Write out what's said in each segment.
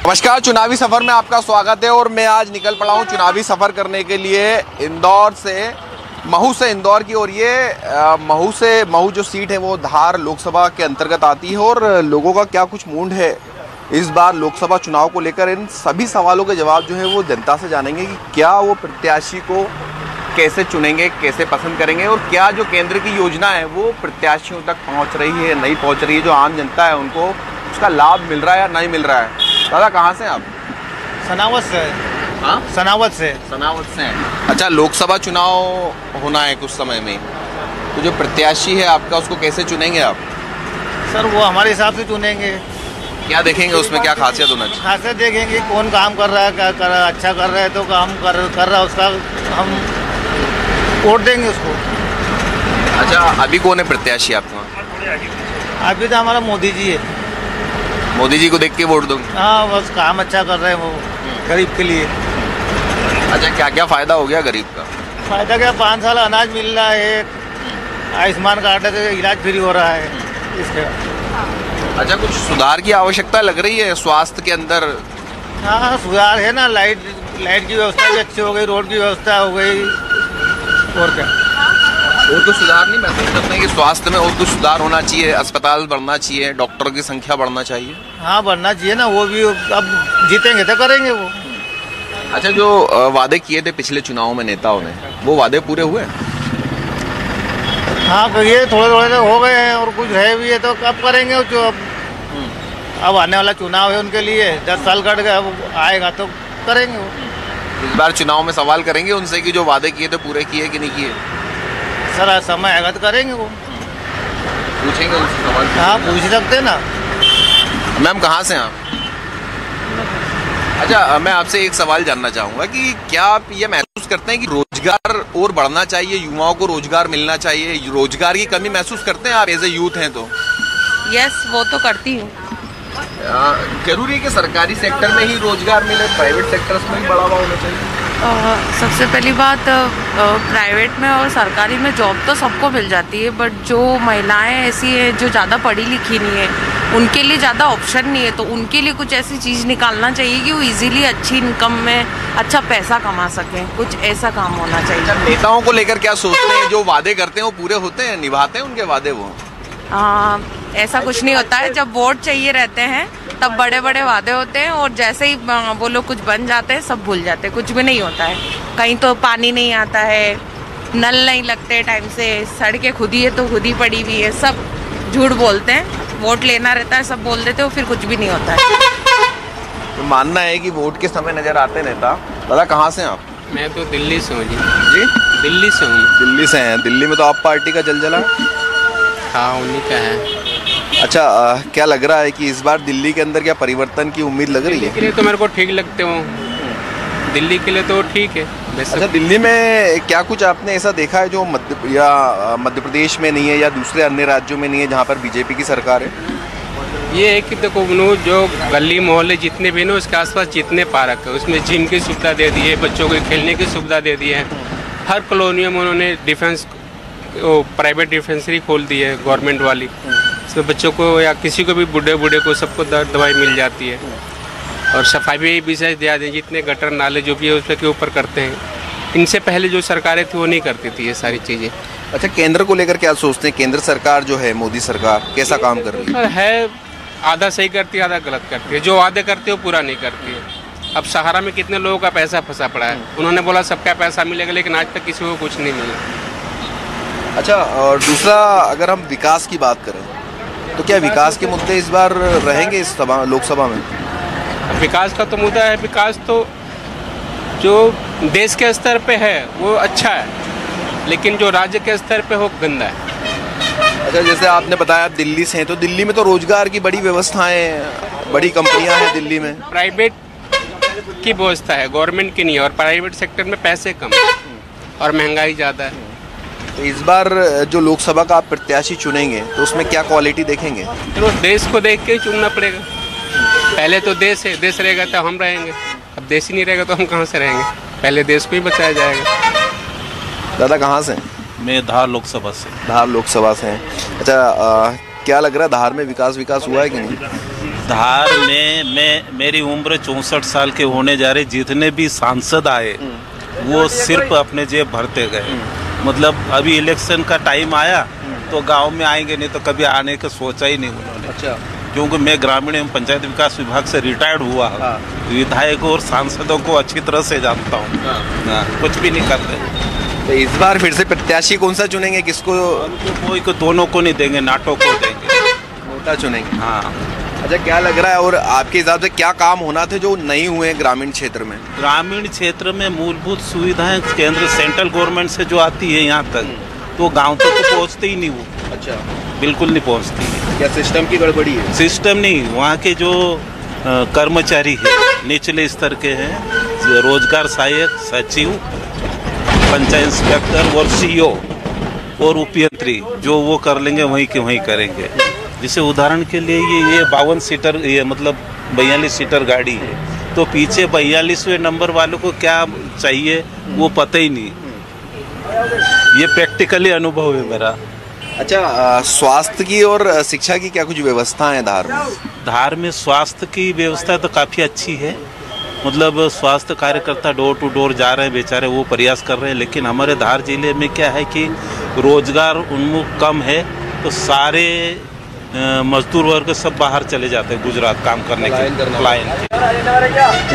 नमस्कार, चुनावी सफर में आपका स्वागत है। और मैं आज निकल पड़ा हूँ चुनावी सफर करने के लिए महू से इंदौर की। और ये महू जो सीट है वो धार लोकसभा के अंतर्गत आती है। और लोगों का क्या कुछ मूड है इस बार लोकसभा चुनाव को लेकर, इन सभी सवालों के जवाब जो है वो जनता से जानेंगे कि क्या वो प्रत्याशी को कैसे चुनेंगे, कैसे पसंद करेंगे, और क्या जो केंद्र की योजना है वो प्रत्याशियों तक पहुंच रही है, नहीं पहुंच रही है, जो आम जनता है उनको उसका लाभ मिल रहा है या नहीं मिल रहा है। दादा, कहाँ से आप? सनावत से। हाँ, सनावत से हैं। अच्छा, लोकसभा चुनाव होना है कुछ समय में, तो जो प्रत्याशी है आपका उसको कैसे चुनेंगे आप? सर वो हमारे हिसाब से चुनेंगे। क्या देखेंगे उसमें, क्या खासियत होना चाहिए? खासियत देखेंगे कौन काम कर रहा है, क्या कर रहा है, अच्छा कर रहा है तो काम कर रहा है, उसका हम वोट देंगे उसको। अच्छा, अभी कौन है प्रत्याशी आपका? अभी तो हमारा मोदी जी है। मोदी जी को देख के वोट दूंगा? हाँ, बस काम अच्छा कर रहे हैं वो गरीब के लिए। अच्छा, क्या क्या फायदा हो गया गरीब का? फायदा क्या, 5 साल अनाज मिल रहा है, आयुष्मान कार्ड से इलाज फ्री हो रहा है इसके। अच्छा, कुछ सुधार की आवश्यकता लग रही है स्वास्थ्य के अंदर? हाँ, सुधार है ना, लाइट की व्यवस्था भी अच्छी हो गई, रोड की व्यवस्था हो गई, और क्या। और कुछ सुधार नहीं महसूस करते हैं कि स्वास्थ्य में और कुछ सुधार होना चाहिए, अस्पताल बढ़ना चाहिए, डॉक्टरों की संख्या बढ़ना चाहिए? हाँ, बढ़ना चाहिए ना, वो भी अब जीतेंगे तो करेंगे वो। अच्छा, जो वादे किए थे पिछले चुनाव में नेताओं ने, वो वादे पूरे हुए? हाँ, ये थोड़े हो गए हैं और कुछ रहे भी है तो कब करेंगे जो अब आने वाला चुनाव है उनके लिए, 10 साल कट गए, अब आएगा तो करेंगे वो। इस बार चुनाव में सवाल करेंगे उनसे कि जो वादे किए थे पूरे किए कि नहीं किए? सर समय आएगा तो करेंगे वो, पूछेंगे उनसे सवाल? हाँ, पूछ सकते हैं ना। मैम, कहाँ से आप? अच्छा, मैं आपसे एक सवाल जानना चाहूँगा कि क्या आप ये महसूस करते हैं कि रोजगार और बढ़ना चाहिए, युवाओं को रोजगार मिलना चाहिए, रोजगार की कमी महसूस करते हैं आप एज ए यूथ हैं तो? यस, वो तो करती हूँ। जरूरी है कि सरकारी सेक्टर में ही रोजगार मिले, प्राइवेट सेक्टर्स में भी बढ़ावा होना चाहिए? सबसे पहली बात, प्राइवेट में और सरकारी में जॉब तो सबको मिल जाती है, बट जो महिलाएं ऐसी हैं जो ज़्यादा पढ़ी लिखी नहीं है, उनके लिए ज़्यादा ऑप्शन नहीं है, तो उनके लिए कुछ ऐसी चीज़ निकालना चाहिए कि वो इजीली अच्छी इनकम में अच्छा पैसा कमा सकें। कुछ ऐसा काम होना चाहिए। नेताओं को लेकर क्या सोचते हैं? जो वादे करते हैं वो पूरे होते हैं, निभाते हैं उनके वादे वो? ऐसा कुछ नहीं होता है। जब वोट चाहिए रहते हैं तब बड़े बड़े वादे होते हैं, और जैसे ही वो लोग कुछ बन जाते हैं सब भूल जाते हैं, कुछ भी नहीं होता है। कहीं तो पानी नहीं आता है, नल नहीं लगते टाइम से, सड़कें खुद ही है तो खुद ही पड़ी हुई है, सब झूठ बोलते हैं। वोट लेना रहता है, सब बोल देते हो, फिर कुछ भी नहीं होता है। तो मानना है कि वोट के समय नजर आते नेता। दादा, कहाँ से आप? मैं तो दिल्ली से हूँ जी। दिल्ली से हूँ? दिल्ली से हैं। दिल्ली में तो आप पार्टी का जलजला? हाँ, उन्हीं का है। अच्छा, क्या लग रहा है कि इस बार दिल्ली के अंदर क्या परिवर्तन की उम्मीद लग रही है? दिल्ली के लिए तो मेरे को ठीक लगते हो, दिल्ली के लिए तो ठीक है। अच्छा, दिल्ली में क्या कुछ आपने ऐसा देखा है जो मध्य प्रदेश में नहीं है या दूसरे अन्य राज्यों में नहीं है जहाँ पर बीजेपी की सरकार है? ये है कि देखो, जो गली मोहल्ले जितने भी ना उसके आसपास जितने पार्क है उसमें जिम की सुविधा दे दी है, बच्चों को खेलने की सुविधा दे दी है। हर कॉलोनियों में उन्होंने प्राइवेट डिस्पेंसरी खोल दी है, गवर्नमेंट वाली। इसमें बच्चों को या किसी को भी बूढ़े को सबको दवाई मिल जाती है। और सफाई भी विशेष ध्यान दें, जितने गटर नाले जो भी है उसके ऊपर करते हैं। इनसे पहले जो सरकारें थी वो नहीं करती थी ये सारी चीज़ें। अच्छा, केंद्र को लेकर क्या सोचते हैं? केंद्र सरकार जो है, मोदी सरकार कैसा काम कर रही है? आधा सही करती है, आधा गलत करती है। जो वादे करती है वो पूरा नहीं करती है। अब सहारा में कितने लोगों का पैसा फंसा पड़ा है। उन्होंने बोला सबका पैसा मिलेगा, लेकिन आज तक किसी को कुछ नहीं मिला। अच्छा, और दूसरा, अगर हम विकास की बात करें तो क्या विकास के मुद्दे इस बार रहेंगे इस लोकसभा में? विकास का तो मुद्दा है। विकास तो जो देश के स्तर पे है वो अच्छा है, लेकिन जो राज्य के स्तर पे हो गंदा है। अच्छा, जैसे आपने बताया आप दिल्ली से हैं, तो दिल्ली में तो रोजगार की बड़ी व्यवस्थाएं, बड़ी कंपनियां हैं दिल्ली में। प्राइवेट की व्यवस्था है, गवर्नमेंट की नहीं है। और प्राइवेट सेक्टर में पैसे कम है और महंगाई ज़्यादा है। तो इस बार जो लोकसभा का आप प्रत्याशी चुनेंगे तो उसमें क्या क्वालिटी देखेंगे? तो देश को देख के ही चुनना पड़ेगा। पहले तो देश है, देश रहेगा तो हम रहेंगे। अब देश ही नहीं रहेगा तो हम कहाँ से रहेंगे? पहले देश को ही बचाया जाएगा। दादा, कहाँ से? मैं धार लोकसभा से। धार लोकसभा से हैं। अच्छा, क्या लग रहा है धार में विकास हुआ है कि नहीं? धार में मेरी उम्र 64 साल के होने जा रही, जितने भी सांसद आए वो सिर्फ अपने जेब भरते गए। मतलब अभी इलेक्शन का टाइम आया तो गांव में आएंगे, नहीं तो कभी आने का सोचा ही नहीं उन्होंने। अच्छा। क्योंकि मैं ग्रामीण एवं पंचायत विकास विभाग से रिटायर्ड हुआ, विधायकों और सांसदों को अच्छी तरह से जानता हूँ। कुछ भी नहीं करते। तो इस बार फिर से प्रत्याशी कौन सा चुनेंगे, किसको? कोई को दोनों को नहीं देंगे, नाटो को देंगे। नोटा चुनेंगे। हाँ। अच्छा, क्या लग रहा है और आपके हिसाब से क्या काम होना थे जो नहीं हुए ग्रामीण क्षेत्र में? ग्रामीण क्षेत्र में मूलभूत सुविधाएं केंद्र सेंट्रल गवर्नमेंट से जो आती है यहाँ तक, तो गांव तक तो पहुँचते ही नहीं वो। अच्छा। बिल्कुल नहीं पहुँचती है। क्या सिस्टम की गड़बड़ी है? सिस्टम नहीं, वहाँ के जो कर्मचारी है निचले स्तर के हैं, रोजगार सहायक, सचिव, पंचायत इंस्पेक्टर और सीईओ और उपयंत्री, जो वो कर लेंगे वहीं के वहीं करेंगे। जैसे उदाहरण के लिए ये 52 सीटर, ये मतलब 42 सीटर गाड़ी है, तो पीछे 42वें नंबर वालों को क्या चाहिए वो पता ही नहीं। ये प्रैक्टिकली अनुभव है मेरा। अच्छा, स्वास्थ्य की और शिक्षा की क्या कुछ व्यवस्था है धार में? धार में स्वास्थ्य की व्यवस्था तो काफ़ी अच्छी है। मतलब स्वास्थ्य कार्यकर्ता डोर टू डोर जा रहे हैं, बेचारे वो प्रयास कर रहे हैं। लेकिन हमारे धार जिले में क्या है कि रोजगार उन्मुख कम है, तो सारे मजदूर वर्ग सब बाहर चले जाते हैं गुजरात काम करने के लिए।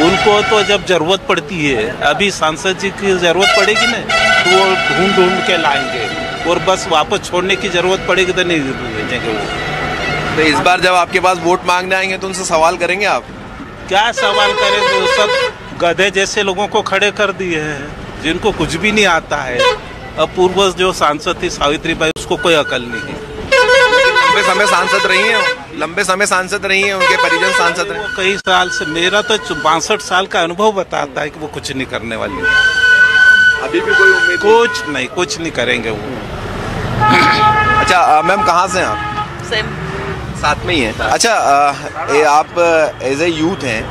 उनको तो जब जरूरत पड़ती है, अभी सांसद जी की जरूरत पड़ेगी ना, तो वो ढूंढ ढूंढ के लाएंगे, और बस वापस छोड़ने की जरूरत पड़ेगी तो नहीं भेजेंगे वो। तो इस बार जब आपके पास वोट मांगने आएंगे तो उनसे सवाल करेंगे आप? क्या सवाल करेंगे? वो सब गधे जैसे लोगों को खड़े कर दिए हैं जिनको कुछ भी नहीं आता है। अब पूर्व जो सांसद थी सावित्रीबाई, उसको कोई अकल नहीं है। लंबे समय सांसद रही हैं, लंबे समय सांसद रही हैं, उनके परिजन सांसद रहे। कई साल से, मेरा तो 62 साल का अनुभव बताता है कि वो कुछ नहीं करने वाली है। अभी भी कोई उम्मीद? कुछ नहीं करेंगे वो। अच्छा मैम, कहाँ से हैं आप? सेम साथ में ही है। अच्छा, आप एज ए यूथ हैं,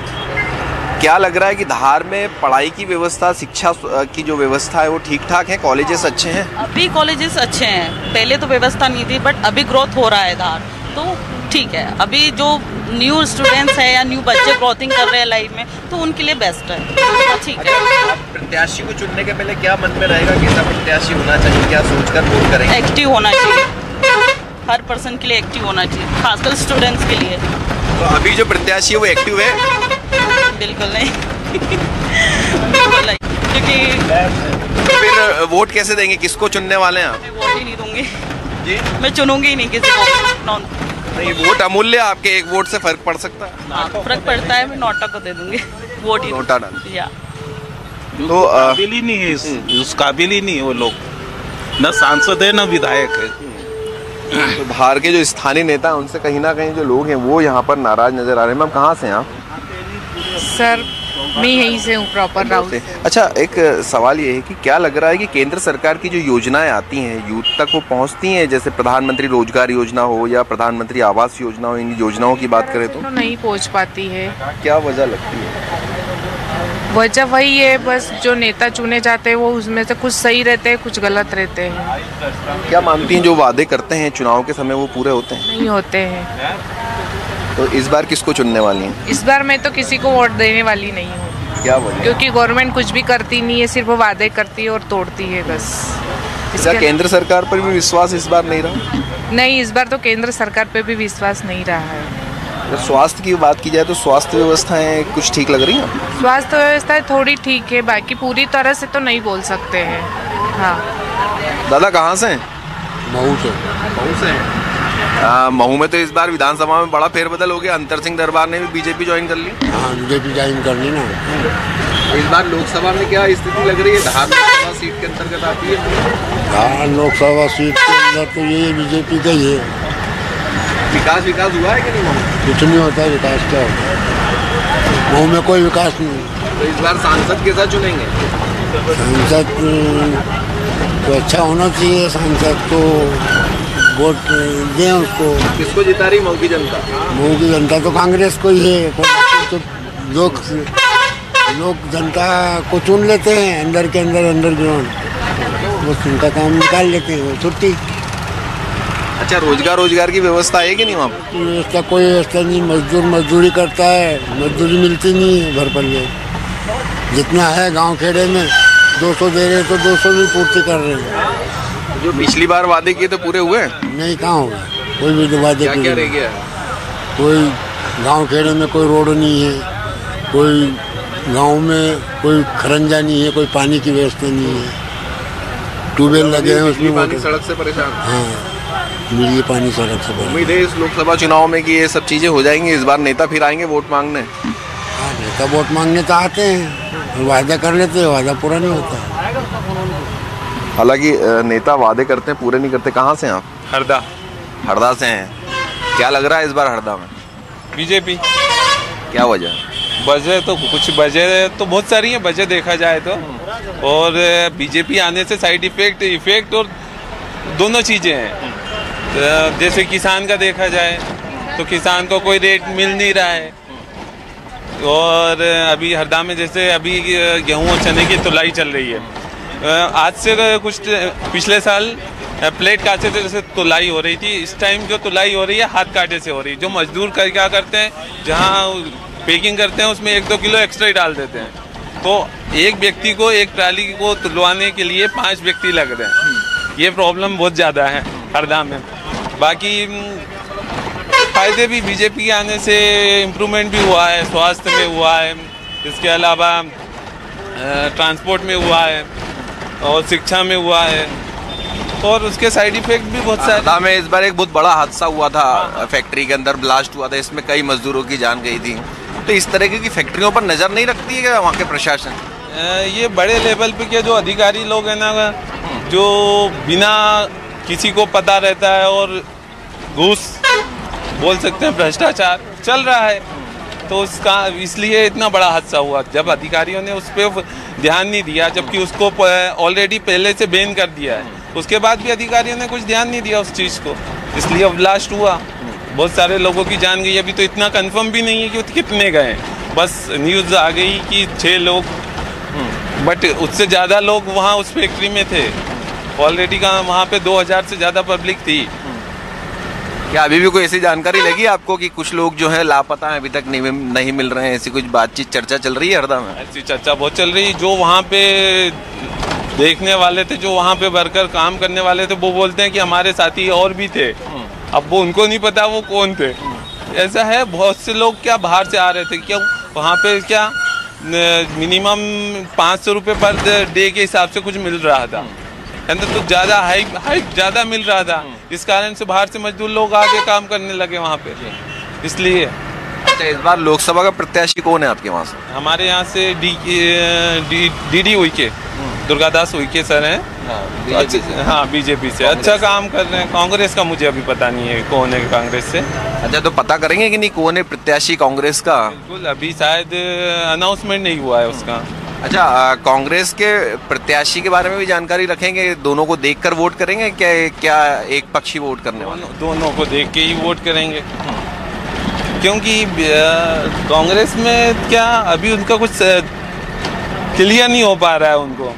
क्या लग रहा है कि धार में पढ़ाई की व्यवस्था, शिक्षा की जो व्यवस्था है वो ठीक ठाक है? कॉलेजेस अच्छे हैं? अभी कॉलेजेस अच्छे हैं, पहले तो व्यवस्था नहीं थी, बट अभी ग्रोथ हो रहा है धार, तो ठीक है। अभी जो न्यू स्टूडेंट्स हैं या न्यू बच्चे ग्रोथिंग कर रहे हैं लाइफ में, तो उनके लिए बेस्ट है, ठीक है। आप प्रत्याशी को चुनने के पहले क्या मन में रहेगा, कैसा प्रत्याशी होना चाहिए, क्या सोचकर वोट करेंगे? एक्टिव होना चाहिए, हर पर्सन के लिए एक्टिव होना चाहिए, खासकर स्टूडेंट्स के लिए। तो अभी जो प्रत्याशी है वो एक्टिव है? बिल्कुल नहीं बिल्कुल नहीं, क्योंकि फिर वोट कैसे देंगे, किसको चुनने वाले हैं आप? मैं वोट ही नहीं दूंगी जी। मैं चुनूंगी ही नहीं किसी को। नहीं, वोट अमूल्य, आपके एक वोट से फर्क पड़ सकता है। हाँ, फर्क पड़ता है, मैं नोटा को दे दूंगी वोट ही। नोटा डाल। या तो काबिल ही नहीं है, उस काबिल ही नहीं है वो लोग, न सांसद है न विधायक है। तो धार के जो स्थानीय नेता हैं उनसे कहीं ना कहीं जो लोग हैं वो यहाँ पर नाराज नजर आ रहे हैं। मैम, कहाँ से हैं आप? सर मैं यहीं से हूँ, प्रॉपर राउत से। अच्छा, एक सवाल ये है कि क्या लग रहा है कि केंद्र सरकार की जो योजनाएं आती हैं यूथ तक वो पहुँचती हैं? जैसे प्रधानमंत्री रोजगार योजना हो या प्रधानमंत्री आवास योजना हो, इन योजनाओं की बात करें तो नहीं पहुँच पाती है। क्या वजह लगती है? वजह वही है, बस जो नेता चुने जाते हैं वो उसमें से कुछ सही रहते हैं, कुछ गलत रहते हैं। क्या मानती हैं जो वादे करते हैं चुनाव के समय वो पूरे होते हैं? नहीं होते हैं। तो इस बार किसको चुनने वाली हैं? इस बार मैं तो किसी को वोट देने वाली नहीं हूँ। क्या वजह? क्योंकि गवर्नमेंट कुछ भी करती नहीं है, सिर्फ वादे करती है और तोड़ती है बस। क्या केंद्र सरकार पर भी विश्वास इस बार नहीं रहा? नहीं, इस बार तो केंद्र सरकार पे भी विश्वास नहीं रहा है। तो स्वास्थ्य की बात की जाए तो स्वास्थ्य व्यवस्थाएं कुछ ठीक लग रही हैं? स्वास्थ्य व्यवस्था थोड़ी ठीक है, बाकी पूरी तरह से तो नहीं बोल सकते हैं। हाँ। दादा कहाँ से हैं? महू से। महू से हैं। महू में तो इस बार विधानसभा में बड़ा फेरबदल हो गया, अंतर सिंह दरबार ने भी बीजेपी ज्वाइन कर ली। हाँ, बीजेपी ज्वाइन कर ली ना। इस बार लोकसभा में क्या स्थिति लग रही है? धार लोकसभा सीट के अंतर्गत आती है। धार लोकसभा सीट के अंदर तो ये बीजेपी का ही है। विकास हुआ है कि नहीं? कुछ नहीं होता है विकास, क्या होता है महू में? कोई विकास नहीं। तो इस बार सांसद के साथ चुनेंगे? सांसद तो अच्छा होना चाहिए, सांसद तो वोट दें उसको। किसको जिता रही महू की जनता? महू की जनता तो कांग्रेस को ही है। तो लोग जनता को चुन लेते हैं अंदर के अंदर, अंडरग्राउंड, बस उनका काम निकाल लेते हैं, वो छुट्टी। अच्छा, रोजगार की व्यवस्था है कि नहीं वहाँ पे? व्यवस्था कोई व्यवस्था नहीं, मजदूरी करता है, मजदूरी मिलती नहीं है घर पर। जितना है गांव खेड़े में 200 दे रहे तो 200 भी पूर्ति कर रहे हैं। जो पिछली बार वादे किए तो पूरे हुए नहीं, कहाँ होगा कोई भी वादे? क्या रह गया? कोई गांव खेड़े में कोई रोड नहीं है, कोई गांव में कोई खरंजा नहीं है, कोई पानी की व्यवस्था नहीं है। ट्यूबवेल लगे हैं उसमें पानी सड़क से परेशान। हाँ, मिलिए पानी सड़क से परेशान। उम्मीद है इस लोकसभा चुनाव में कि ये सब चीजें हो जाएंगी, इस बार नेता फिर आएंगे वोट मांगने। हाँ, नेता वोट मांगने तो आते हैं, वादा कर लेते हैं, वादा पूरा नहीं होता। हालांकि नेता वादे करते हैं, पूरे नहीं करते। कहाँ से हैं आप? हरदा से हैं। क्या लग रहा है इस बार हरदा में? बीजेपी। क्या वजह? वजह तो कुछ वजह तो बहुत सारी है, वजह देखा जाए तो। और बीजेपी आने से साइड इफेक्ट और दोनों चीज़ें हैं। जैसे किसान का देखा जाए तो किसान को कोई रेट मिल नहीं रहा है। और अभी हरदा में जैसे अभी गेहूँ और चने की तुलाई चल रही है। आज से कुछ पिछले साल प्लेट कांटे से जैसे तुलाई हो रही थी, इस टाइम जो तुलाई हो रही है हाथ कांटे से हो रही है। जो मजदूर क्या करते हैं, जहाँ पैकिंग करते हैं उसमें 1-2 किलो एक्स्ट्रा ही डाल देते हैं। तो एक व्यक्ति को एक ट्राली को तुलवाने के लिए 5 व्यक्ति लग रहे हैं। ये प्रॉब्लम बहुत ज़्यादा है हरदा में। बाकी फायदे भी बीजेपी के आने से इम्प्रूवमेंट भी हुआ है, स्वास्थ्य में हुआ है, इसके अलावा ट्रांसपोर्ट में हुआ है और शिक्षा में हुआ है। और उसके साइड इफेक्ट भी बहुत सारे। हरदा में इस बार एक बहुत बड़ा हादसा हुआ था, फैक्ट्री के अंदर ब्लास्ट हुआ था, इसमें कई मजदूरों की जान गई थी। तो इस तरह की फैक्ट्रियों पर नज़र नहीं रखती है क्या वहाँ के प्रशासन? ये बड़े लेवल पे के जो अधिकारी लोग हैं ना, जो बिना किसी को पता रहता है और घूस बोल सकते हैं भ्रष्टाचार चल रहा है, तो उसका इसलिए इतना बड़ा हादसा हुआ। जब अधिकारियों ने उस पर ध्यान नहीं दिया, जबकि उसको ऑलरेडी पहले से बैन कर दिया है, उसके बाद भी अधिकारियों ने कुछ ध्यान नहीं दिया उस चीज़ को, इसलिए ब्लास्ट हुआ। बहुत सारे लोगों की जान गई। अभी तो इतना कंफर्म भी नहीं है कि कितने गए, बस न्यूज़ आ गई कि 6 लोग, बट उससे ज़्यादा लोग वहाँ उस फैक्ट्री में थे ऑलरेडी। का वहाँ पे 2000 से ज़्यादा पब्लिक थी। क्या अभी भी कोई ऐसी जानकारी लगी आपको कि कुछ लोग जो है लापता हैं, अभी तक नहीं मिल रहे हैं? ऐसी कुछ बातचीत चर्चा चल रही है हरदा में? ऐसी चर्चा बहुत चल रही। जो वहाँ पे देखने वाले थे, जो वहाँ पे वर्कर काम करने वाले थे, वो बोलते हैं कि हमारे साथी और भी थे। अब वो उनको नहीं पता वो कौन थे। ऐसा है, बहुत से लोग क्या बाहर से आ रहे थे। क्यों वहाँ पे क्या मिनिमम 500 रुपये पर डे के हिसाब से कुछ मिल रहा था, तो ज़्यादा हाइक ज़्यादा मिल रहा था। इस कारण से बाहर से मजदूर लोग आके काम करने लगे वहाँ पे, इसलिए। अच्छा, इस बार लोकसभा का प्रत्याशी कौन है आपके वहाँ से? हमारे यहाँ से डी उइके, दुर्गादास उइके सर हैं। हाँ, बीजेपी से अच्छा काम कर रहे हैं। कांग्रेस का मुझे अभी पता नहीं है कौन है कांग्रेस से। अच्छा, तो पता करेंगे कि नहीं कौन है प्रत्याशी कांग्रेस का? बिल्कुल, अभी शायद अनाउंसमेंट नहीं हुआ है उसका। अच्छा, कांग्रेस के प्रत्याशी के बारे में भी जानकारी रखेंगे? दोनों को देखकर वोट करेंगे क्या एक पक्षी वोट करने वाले? दोनों को देख के ही वोट करेंगे, क्योंकि कांग्रेस में क्या अभी उनका कुछ क्लियर नहीं हो पा रहा है उनको।